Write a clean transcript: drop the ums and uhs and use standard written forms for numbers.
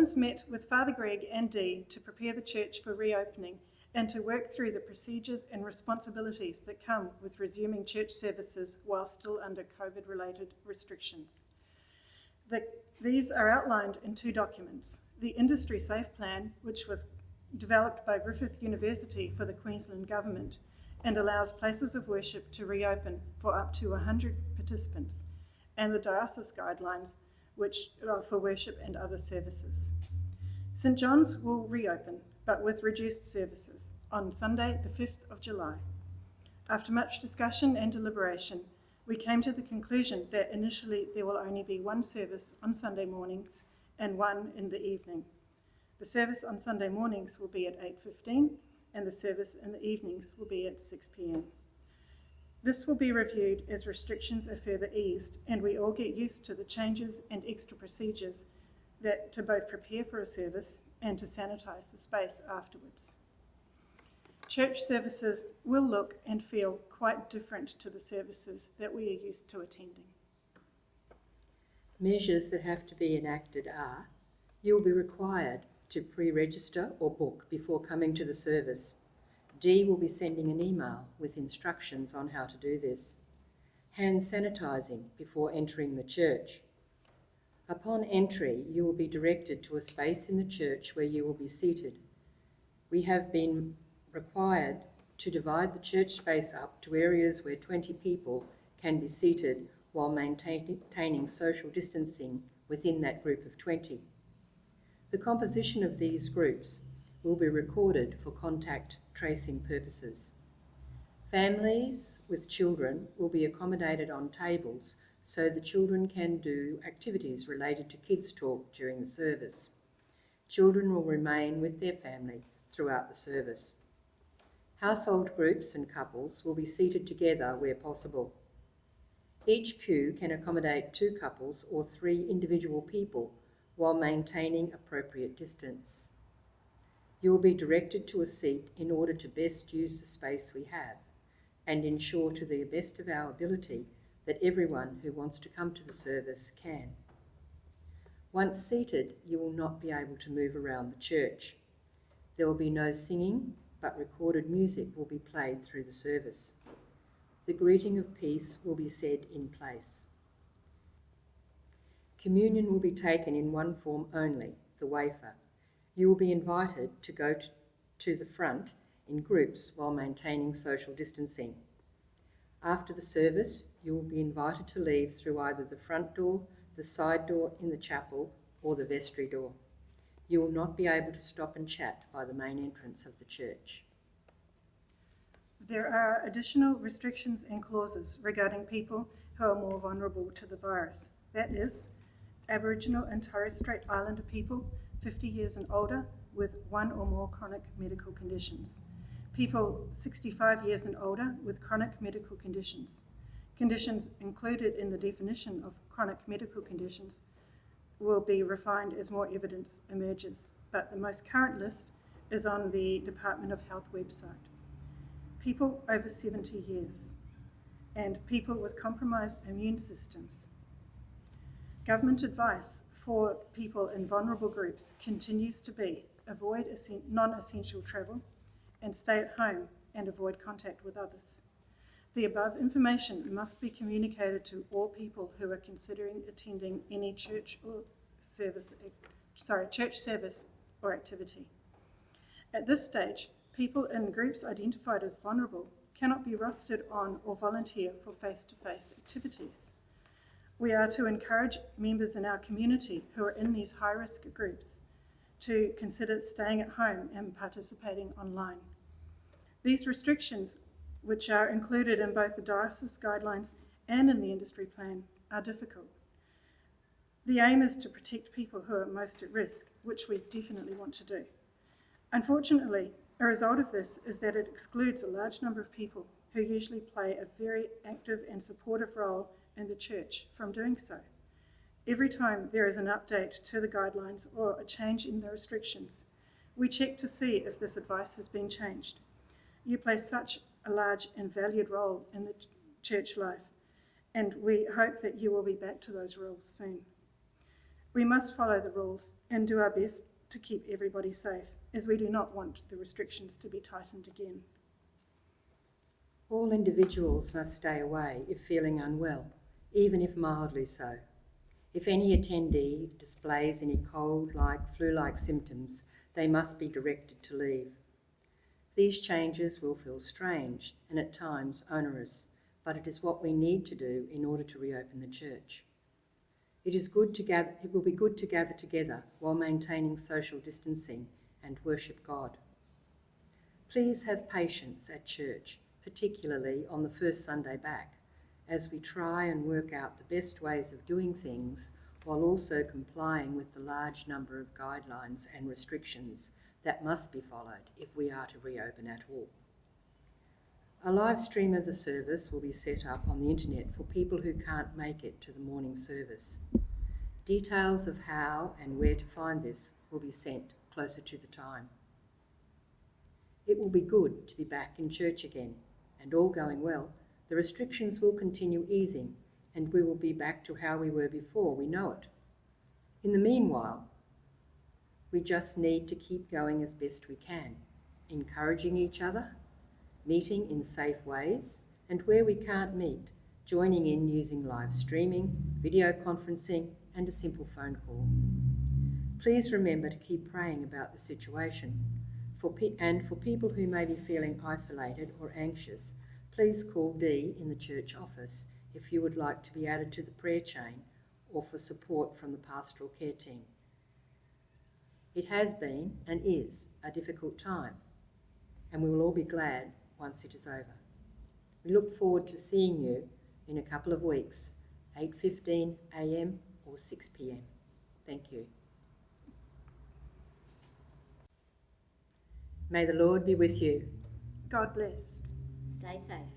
Wardens met with Father Greg and Dee to prepare the church for reopening and to work through the procedures and responsibilities that come with resuming church services while still under COVID-related restrictions. These are outlined in 2 documents. The Industry Safe Plan, which was developed by Griffith University for the Queensland Government and allows places of worship to reopen for up to 100 participants, and the Diocese Guidelines, which are for worship and other services. St John's will reopen, but with reduced services, on Sunday the 5th of July. After much discussion and deliberation, we came to the conclusion that initially there will only be 1 service on Sunday mornings and 1 in the evening. The service on Sunday mornings will be at 8:15 and the service in the evenings will be at 6 p.m. This will be reviewed as restrictions are further eased and we all get used to the changes and extra procedures that to both prepare for a service and to sanitise the space afterwards. Church services will look and feel quite different to the services that we are used to attending. Measures that have to be enacted are: you will be required to pre-register or book before coming to the service. Dee will be sending an email with instructions on how to do this. Hand sanitising before entering the church. Upon entry, you will be directed to a space in the church where you will be seated. We have been required to divide the church space up to areas where 20 people can be seated while maintaining social distancing within that group of 20. The composition of these groups will be recorded for contact tracing purposes. Families with children will be accommodated on tables so the children can do activities related to Kids Talk during the service. Children will remain with their family throughout the service. Household groups and couples will be seated together where possible. Each pew can accommodate 2 couples or 3 individual people while maintaining appropriate distance. You will be directed to a seat in order to best use the space we have and ensure to the best of our ability that everyone who wants to come to the service can. Once seated, you will not be able to move around the church. There will be no singing, but recorded music will be played through the service. The greeting of peace will be said in place. Communion will be taken in one form only, the wafer. You will be invited to go to the front in groups while maintaining social distancing. After the service, you will be invited to leave through either the front door, the side door in the chapel, or the vestry door. You will not be able to stop and chat by the main entrance of the church. There are additional restrictions and clauses regarding people who are more vulnerable to the virus. That is, Aboriginal and Torres Strait Islander people 50 years and older with 1 or more chronic medical conditions. People 65 years and older with chronic medical conditions. Conditions included in the definition of chronic medical conditions will be refined as more evidence emerges, but the most current list is on the Department of Health website. People over 70 years and people with compromised immune systems. Government advice for people in vulnerable groups continues to be avoid non-essential travel and stay at home and avoid contact with others. The above information must be communicated to all people who are considering attending any church service or activity. At this stage, people in groups identified as vulnerable cannot be rostered on or volunteer for face-to-face activities. We are to encourage members in our community who are in these high-risk groups to consider staying at home and participating online. These restrictions, which are included in both the Diocese Guidelines and in the Industry Plan, are difficult. The aim is to protect people who are most at risk, which we definitely want to do. Unfortunately, a result of this is that it excludes a large number of people who usually play a very active and supportive role in the church from doing so. Every time there is an update to the guidelines or a change in the restrictions, we check to see if this advice has been changed. You play such a large and valued role in the church life, and we hope that you will be back to those rules soon. We must follow the rules and do our best to keep everybody safe, as we do not want the restrictions to be tightened again. All individuals must stay away if feeling unwell, even if mildly so. If any attendee displays any cold-like, flu-like symptoms, they must be directed to leave. These changes will feel strange and at times onerous, but it is what we need to do in order to reopen the church. It will be good to gather together while maintaining social distancing and worship God. Please have patience at church, particularly on the first Sunday back, as we try and work out the best ways of doing things while also complying with the large number of guidelines and restrictions that must be followed if we are to reopen at all. A live stream of the service will be set up on the internet for people who can't make it to the morning service. Details of how and where to find this will be sent closer to the time. It will be good to be back in church again, and all going well, the restrictions will continue easing and we will be back to how we were before we know it. In the meanwhile, we just need to keep going as best we can, encouraging each other, meeting in safe ways, and where we can't meet, joining in using live streaming, video conferencing, and a simple phone call. Please remember to keep praying about the situation. For people who may be feeling isolated or anxious, please call Dee in the church office if you would like to be added to the prayer chain or for support from the pastoral care team. It has been and is a difficult time, and we will all be glad once it is over. We look forward to seeing you in a couple of weeks, 8:15 a.m. or 6 p.m. Thank you. May the Lord be with you. God bless. Stay safe.